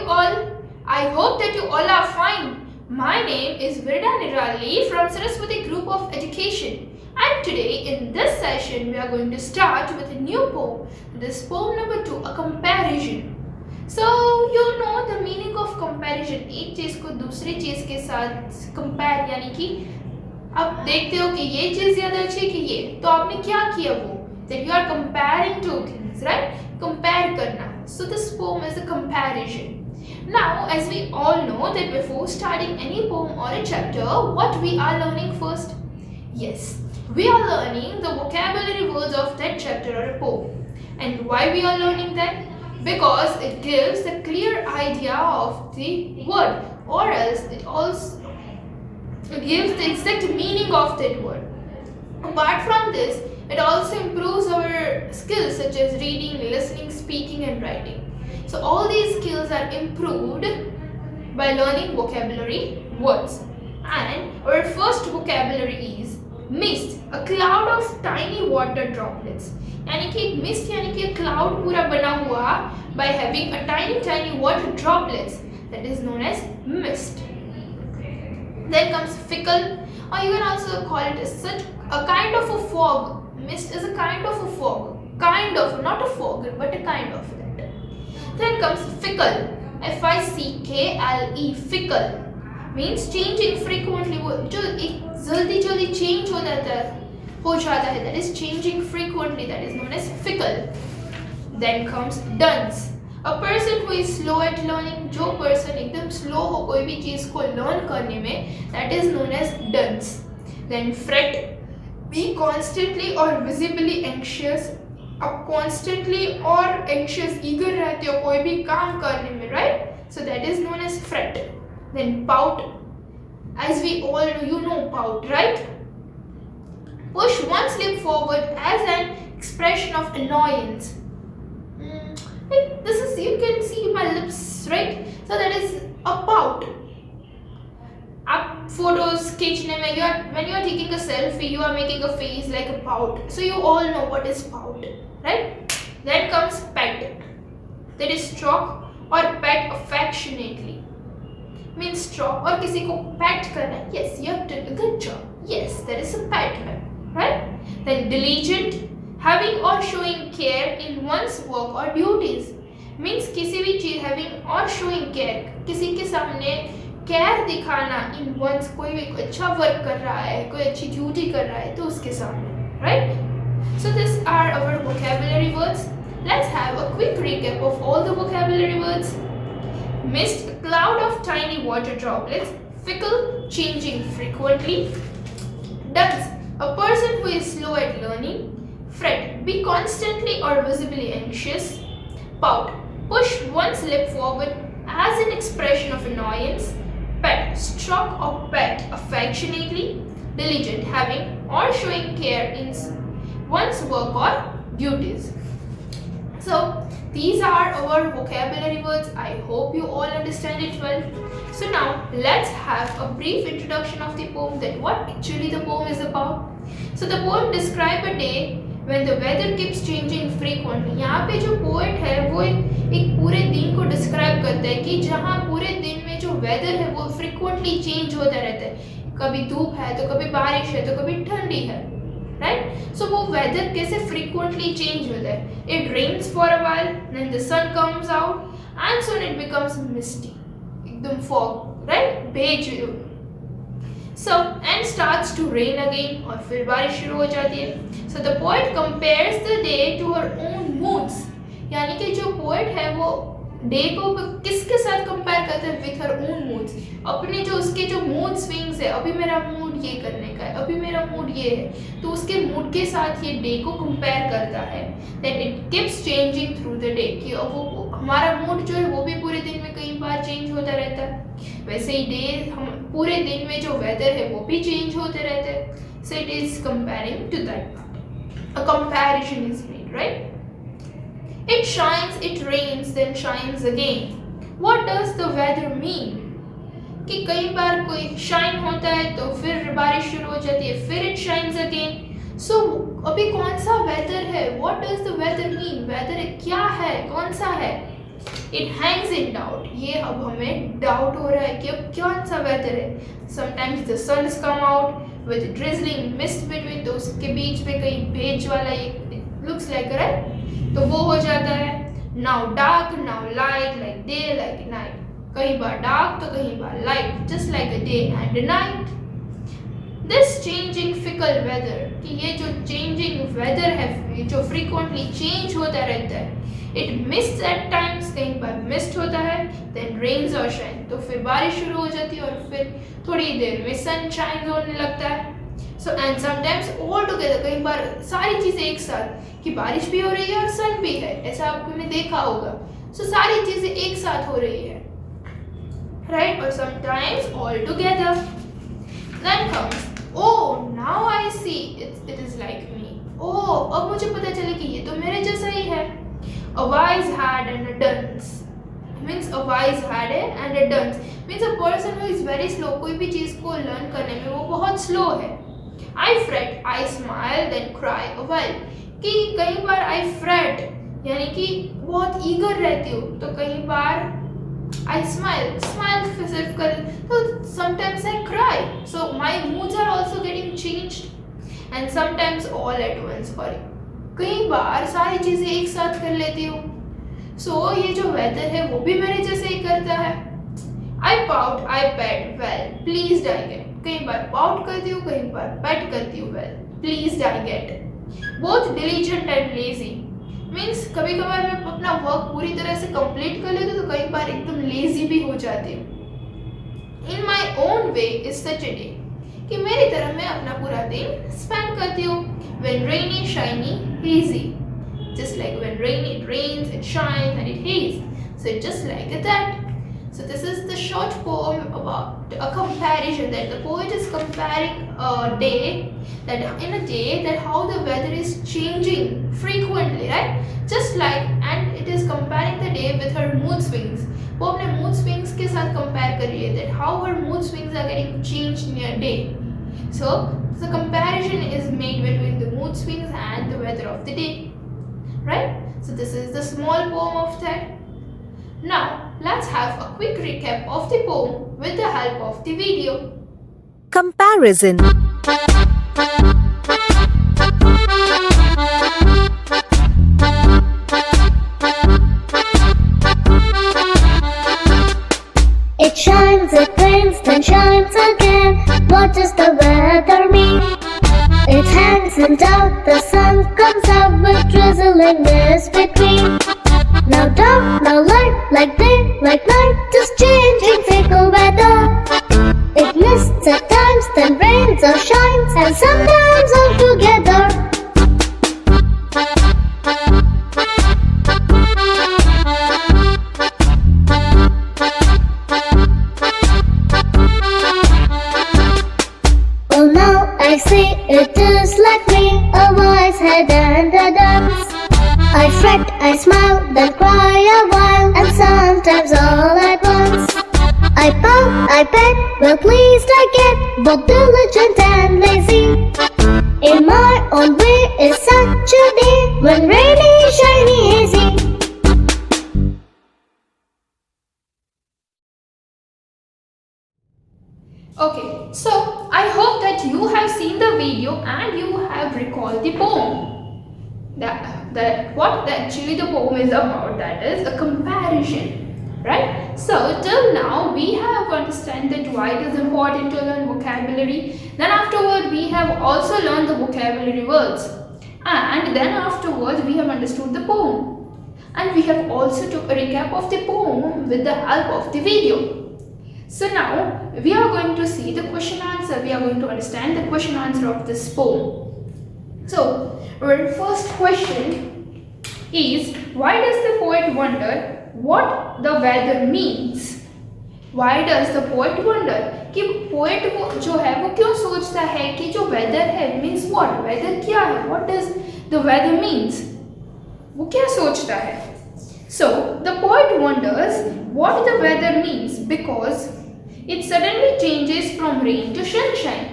all? I hope that you all are fine. My name is Virda Nirali from Saraswati Group of Education, and today in this session we are going to start with a new poem. This poem number 2, a comparison. So you know the meaning of comparison. एक चीज़ को दूसरी चीज़ के साथ compare यानी कि आप देखते हो कि ये चीज़ ज़्यादा अच्छी है कि ये, तो आपने क्या किया वो? That you are comparing two things, right? Compare करना. So this poem is a comparison. Now, as we all know that before starting any poem or a chapter, what we are learning first? Yes, we are learning the vocabulary words of that chapter or a poem. And why we are learning that? Because it gives a clear idea of the word, or else it gives the exact meaning of that word. Apart from this, it also improves our skills such as reading, listening, speaking and writing. So all these skills are improved by learning vocabulary words. And our first vocabulary is mist, a cloud of tiny water droplets. यानी कि एक mist यानी कि cloud पूरा बना हुआ by having a tiny water droplets, that is known as mist. Then comes fickle, or you can also call it as such a kind of a fog. Mist is a kind of a fog, kind of, not a fog, but a kind of that. Then comes fickle, F-I-C-K-L-E, fickle means changing frequently. जो एक जल्दी change हो जाता है, that is changing frequently, that is known as fickle. Then comes dunce, a person who is slow at learning. जो person एकदम slow हो कोई भी चीज़ को learn करने में, that is known as dunce. Then fret, be constantly or visibly anxious. आप constantly or anxious, eager रहते हो कोई भी काम करने में, right? So that is known as fret. Then pout, as we all know, you know pout, right? Push one slip forward as an expression of annoyance. Like this is, you can see my lips, right? So that is a pout. आप photos खींचने में, when you are taking a selfie, you are making a face like a pout. So you all know what is pout, right? Then comes pet, that is stroke or pet affectionately. Means stroke और किसी को pet करना. Yes, you have done a good job. Yes, that is a pet, right? Then diligent, having or showing care in one's work or duties. Means किसी भी चीज having or showing care, किसी के सामने केयर दिखाना इन once, कोई भी अच्छा वर्क कर रहा है, कोई अच्छी ड्यूटी कर रहा है तो उसके सामने, right? So this are our vocabulary words. Let's have a quick recap of all the vocabulary words. Mist, a cloud of tiny water droplets. Fickle, changing frequently. Dunce, a person who is slow at learning. Fret, be constantly or visibly anxious. Pout, push one's lip forward as an expression of annoyance. Pet, stroke or pet affectionately. Diligent, having or showing care in one's work or duties. So these are our vocabulary words. I hope you all understand it well. So now let's have a brief introduction of the poem, that what actually the poem is about. So the poem describes a day when the weather keeps changing frequently. यहाँ पे जो poet है वो एक पूरे दिन को describe करता है कि जहाँ पूरे दिन में जो weather है वो frequently change होता रहता है. कभी धूप है तो कभी बारिश है तो कभी ठंडी है, right? So वो weather कैसे frequently change होता है. It rains for a while, then the sun comes out, and soon it becomes misty, एकदम fog, right? भेज. So and starts to rain again, और फिर बारिश शुरू हो जाती है. So the poet compares the day to her own moods. यानी कि जो poet है वो डे को किसके साथ कंपेयर करता है? With her own moods. अपने जो उसके जो मूड स्विंग्स है, अभी मेरा मूड ये करने का है, अभी मेरा मूड ये है, तो उसके मूड के साथ ये डे को कंपेयर करता है. That it keeps changing through the day, कि वो हमारा मूड जो है वो भी पूरे दिन में कई बार चेंज होता रहता है. वैसे ही डे, हम पूरे दिन में जो वेदर है वो भी चेंज होते रहते हैं. So it is comparing to that part. A comparison is made, right? It shines, it rains, then shines again. What does the weather mean? कि कई बार कोई शाइन होता है तो फिर बारिश शुरू हो जाती है, फिर it shines again. So अभी कौन सा वेदर है? What does the weather mean? Weather क्या है, कौन सा है? इट हैंग्स इन डाउट, ये अब हमें डाउट हो रहा है कि अब कौन सा वेदर है. Sometimes the sun come out with drizzling mist between, तो उसके बीच में कहीं भेज वाला एक लुक्स लाइक, राइट, तो वो हो जाता है. Now dark, now light, like day like night, कहीं बार डार्क तो कहीं बार light, just like a day and a night. This changing fickle weather, कि ये जो चेंजिंग वेदर है, जो फ्रीक्वेंटली चेंज होता रहता है, इट मिस्ट एट टाइम्स, कहीं पर मिस्ट होता है, देन रेन्स और शाइन, तो फिर बारिश शुरू हो जाती है और फिर थोड़ी देर में सन शाइन होने लगता है. So and sometimes all together, कहीं बार सारी चीज़ें एक साथ, कि बारिश भी हो रही है और सन भी है, ऐसा आपने देखा होगा. सो सारी चीज़ें एक साथ हो रही है, राइट, और sometimes all together. Then comes, oh now I see it is like me. oh अब मुझे पता चले कि ये तो मेरे जैसा ही है. A wise had and a dunce means a wise had and a dunce means a person who is very slow, कोई भी चीज को लर्न करने में वो बहुत स्लो है. I fret, I smile, then cry a while, कि कई बार I fret यानी कि बहुत ईगर रहती हूँ, तो कई बार I smile सिर्फ कर, तो sometimes I cry, so my moods are also getting changed, and sometimes all at once, और कई बार सारी चीज़ें एक साथ कर लेती हूँ. so ये जो वेदर है वो भी मेरे जैसे ही करता है. I pout, I pet, well pleased I get, कई बार pout करती हूँ, कई बार pet करती हूँ, well pleased I get. both diligent and lazy means कभी कभार मैं अपना वर्क पूरी तरह से कंप्लीट कर लेती हूँ, तो कई बार एकदम लेजी भी हो जाती हूँ. In my own way is such a day, कि मेरी तरह मैं अपना पूरा दिन स्पेंड करती हूँ. When rainy shiny hazy, just like when rainy it rains, it shines and it haze, so it just like that. So this is the short poem about a comparison, that the poet is comparing a day, that in a day that how the weather is changing frequently, right? Just like, and it is comparing the day with her mood swings. वो अपने mood swings के साथ compare कर रही है, that how her mood swings are getting changed in a day. So the comparison is made between the mood swings and the weather of the day, right? So this is the small poem of that. Now let's have a quick recap of the poem with the help of the video. Comparison. It shines, it rains, then shines again. What does the weather mean? It hangs in doubt, the sun comes out with drizzling mist between. Now dark, now light, like day, like night, just changing fickle weather. It mists at times, then rains or shines, and sometimes all together. Oh, now I see it is like me, a wise head and a dance. I fret, I smile, then cry a while, and sometimes all at once. I pout, I pet, well pleased I get, both diligent and lazy. In my own way is such a day, when rainy, shiny, hazy. Okay, so I hope that you have seen the video and you have recalled the poem. What actually the poem is about, that is a comparison, right? So till now we have understand that why it is important to learn vocabulary. Then afterward we have also learned the vocabulary words, and then afterwards we have understood the poem, and we have also took a recap of the poem with the help of the video. So now we are going to see the question answer. We are going to understand the question answer of this poem. So our first question is, why does the poet wonder what the weather means? Why does the poet wonder कि poet जो है वो क्यों सोचता है कि जो weather है means what? Weather क्या है? What does the weather means? वो क्या सोचता है? So the poet wonders what the weather means because it suddenly changes from rain to sunshine.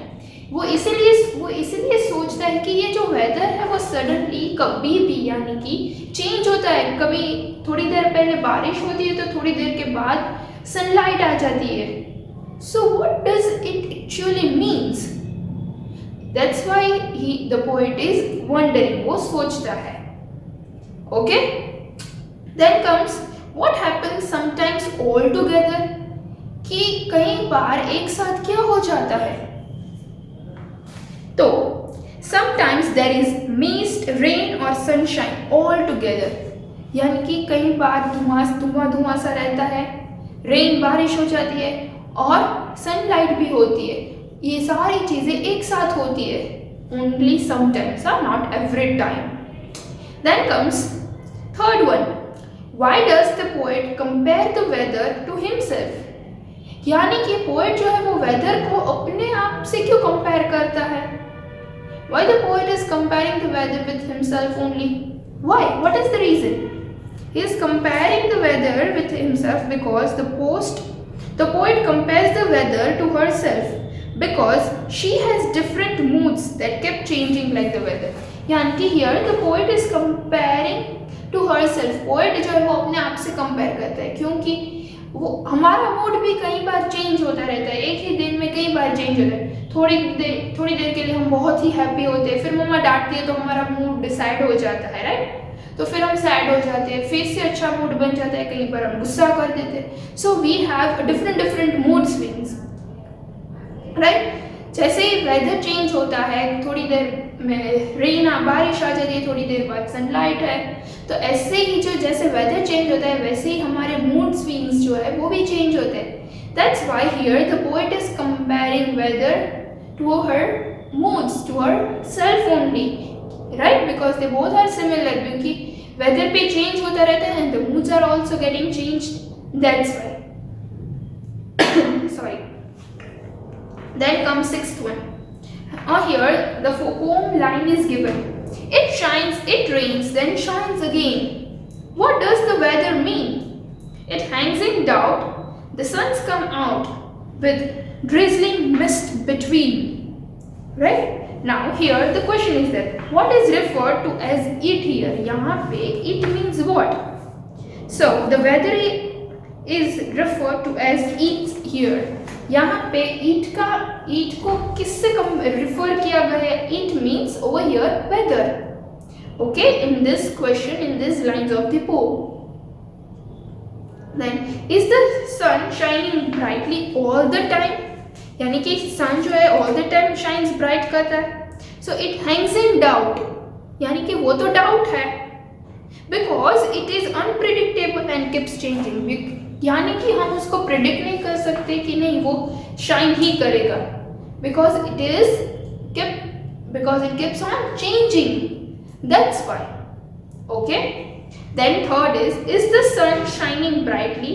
वो इसीलिए सोचता है कि ये जो वेदर है वो सडनली कभी भी यानी कि चेंज होता है। कभी थोड़ी देर पहले बारिश होती है तो थोड़ी देर के बाद सनलाइट आ जाती है। So what does it actually means? That's why the poet is wondering, वो सोचता है। Okay, then comes what happens sometimes all together, कि कई बार एक साथ क्या हो जाता है। तो sometimes there is mist, rain और सनशाइन ऑल टुगेदर, यानी कि कई बार धुआं सा रहता है, रेन बारिश हो जाती है और सनलाइट भी होती है। ये सारी चीजें एक साथ होती है, only sometimes, not every time. Then comes third one, why does the poet compare the weather to himself, यानी कि पोएट जो है वो वेदर को अपने आप से क्यों कंपेयर करता है। Why the poet is comparing the weather with himself only? Why? What is the reason? He is comparing the weather with himself because the poet compares the weather to herself because she has different moods that kept changing like the weather. यानी कि here the poet is comparing to herself. Poet जो है वो अपने आप से compare करता है, क्योंकि वो हमारा मूड भी कई बार चेंज होता रहता है, एक ही दिन में कई बार चेंज होता है। थोड़ी देर के लिए हम बहुत ही हैप्पी होते हैं, फिर मम्मा डांटती है तो हमारा मूड डिसाइड हो जाता है, राइट। तो फिर हम सैड हो जाते हैं, फिर से अच्छा मूड बन जाता है, कहीं पर हम गुस्सा कर देते हैं। So we have different mood swings, right. जैसे ही वेदर चेंज होता है, थोड़ी देर में बारिश आ जाती है, थोड़ी देर बाद सनलाइट है, तो ऐसे ही जो जैसे वेदर चेंज होता है वैसे ही हमारे मूड स्विंग्स जो है वो भी चेंज होते हैं। That's why here the poet is comparing weather to her moods, to herself only, right? Because they both are similar, क्योंकि वेदर पे चेंज होता रहता है and the moods are also getting changed, that's why. Sorry. Then comes sixth one. Here the poem line is given. It shines, it rains, then shines again. What does the weather mean? It hangs in doubt, the suns come out with drizzling mist between. Right? Now here the question is that what is referred to as it here? यहाँ पे it means what? So the weather is referred to as it here. यहाँ पे it को किससे refer किया गया है? It means over here weather. Okay, in this question, in these lines of the poem. Then is the sun shining brightly all the time? यानी कि सन जो है all the time shines bright करता है। So it Hanks in doubt, यानी कि वो तो डाउट है, because it is unpredictable and keeps changing, यानी कि हम उसको प्रिडिक्ट नहीं कर सकते कि नहीं वो शाइन ही करेगा, because it keeps on changing, that's why. Okay, then third is the sun shining brightly?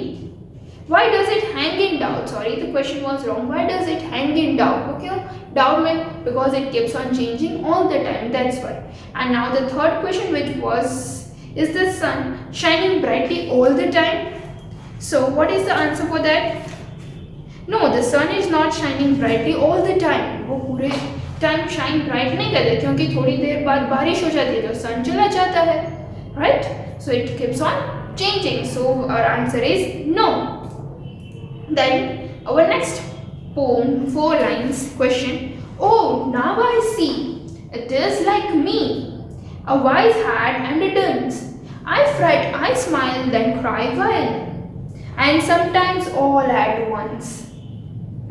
Why does it hang in doubt? Sorry, the question was wrong. Why does it hang in doubt? Okay, doubt meant because it keeps on changing all the time. That's why. And now the third question, which was, is the sun shining brightly all the time? So what is the answer for that? No, the sun is not shining brightly all the time. वो पूरे time shine bright नहीं करते, क्योंकि थोड़ी देर बाद बारिश हो जाती है तो सन चला जाता है, right? So it keeps on changing. So our answer is no. Then our next poem, 4 lines question. Oh, now I see, it is like me, a wise hat and a dunce. I fret, I smile, then cry while, and sometimes all at once.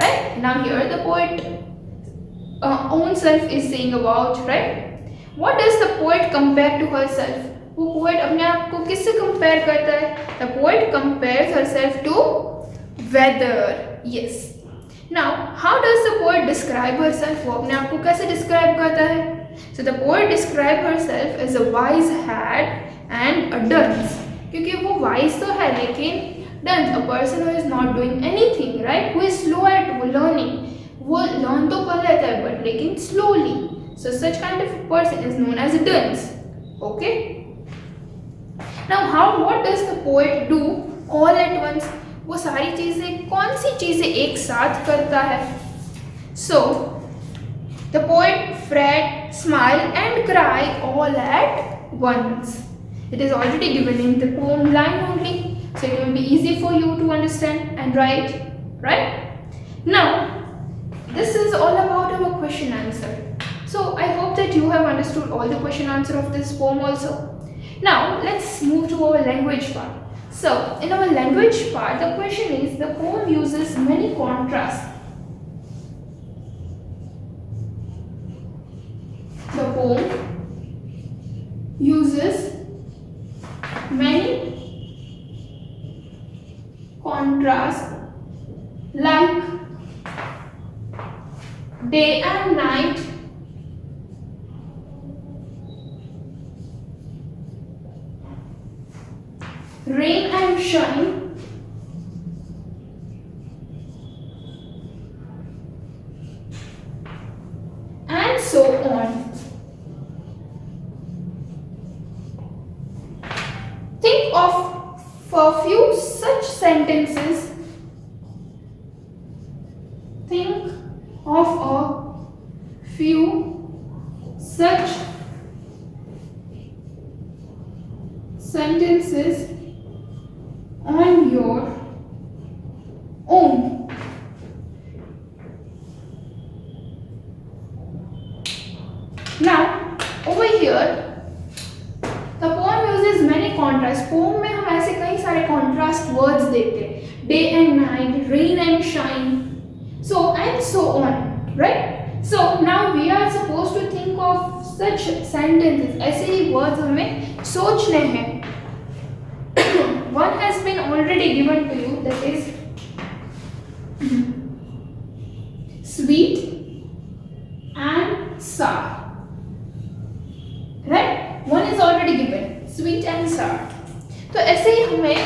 Right? Now here the poet own self is saying about, right? What does the poet compare to herself? वो poet अपने आप को किससे compare करता है? The poet compares herself to weather. Yes. Now, how does the poet describe herself? वो अपने आप को कैसे describe करता है? So the poet describe herself as a wise hat and a dunce. क्योंकि वो wise तो है, लेकिन dunce, a person who is not doing anything, right? Who is slow at learning. वो learn तो कर लेता है, but लेकिन slowly. So such kind of a person is known as a dunce. Okay. Now, what does the poet do all at once? वो सारी चीज़ें, कौन सी चीज़ें एक साथ करता है? So The poet fret, smile and cry all at once. It is already given in the poem line only, so it will be easy for you to understand and write, right? Now, this is all about our question answer. So I hope that you have understood all the question answer of this poem also. Now, let's move to our language part. So, in our language part, the question is, the poem uses many contrasts. The poem uses many contrasts like day and night, rain and shine, and so on. Think of a few such sentences. Think of a few such sentences on your own. Now, over here, the poem uses many contrast. Poem में हम ऐसे कई सारे contrast words देखते हैं. Day and night, rain and shine, so and so on, right? So now we are supposed to think of such sentences. ऐसे ही words हमें सोचने हैं. One has been already given to you, that is sweet and sour, right? One is already given, sweet and sour. तो ऐसे ही हमें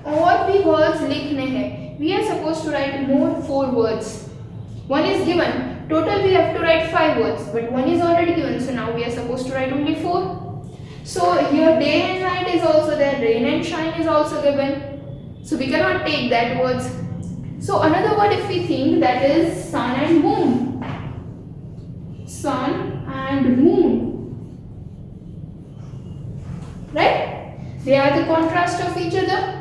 और भी words लिखने हैं. We are supposed to write more 4 words. One is given. Total we have to write 5 words, but one is already given. So now we are supposed to write only 4. So here day and night is also there, rain and shine is also given. So we cannot take that words. So another word if we think, that is sun and moon. Sun and moon. Right? They are the contrast of each other.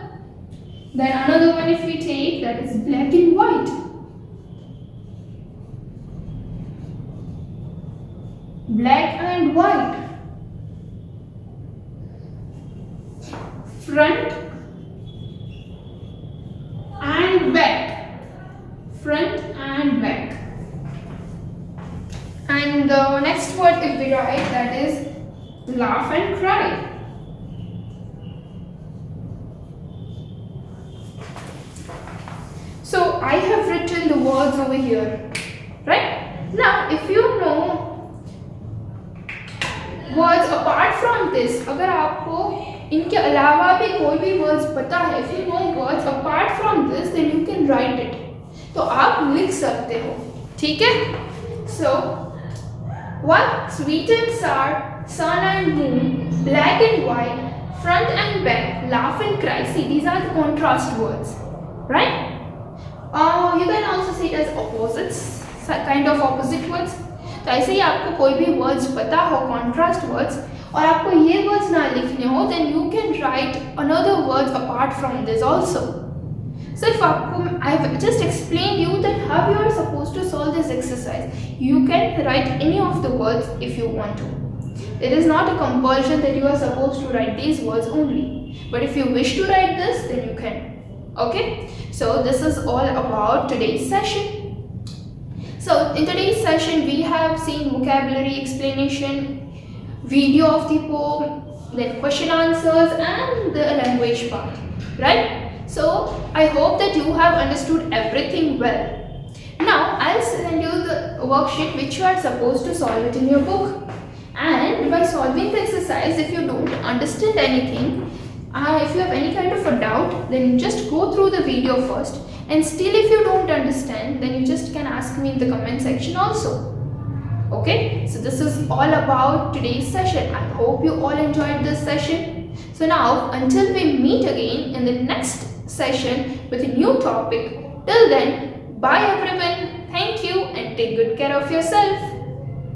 Then another one if we take, that is black and white. Black and white. Front and back. Front and back. And the next word if we write, that is laugh and cry. So I have written the words over here, right? Now if you know words apart from this, अगर आपको इनके अलावा भी कोई भी words पता है, if you know words apart from this, then you can write it. तो आप लिख सकते हो, ठीक है? So, what? Sweet and sour, sun and moon, black and white, front and back, laugh and cry. See, these are the contrast words, right? You can also see it as opposites, kind of opposite words. तो ऐसे ही आपको कोई भी words पता हो, contrast words, और आपको ये वर्ड्स ना लिखने हो, then you can write another words apart from this also. So if आपको, I have just explained you that how you are supposed to solve this exercise. You can write any of the words if you want to. It is not a compulsion that you are supposed to write these words only. But if you wish to write this, then you can. Okay? So this is all about today's session. So in today's session we have seen vocabulary explanation, video of the poem, then question answers and the language part, right? So I hope that you have understood everything well. Now I'll send you the worksheet which you are supposed to solve it in your book. And by solving the exercise, if you don't understand anything, if you have any kind of a doubt, then just go through the video first. And still if you don't understand, then you just can ask me in the comment section also. Okay, so this is all about today's session. I hope you all enjoyed this session. So now, until we meet again in the next session with a new topic, till then, bye everyone. Thank you and take good care of yourself.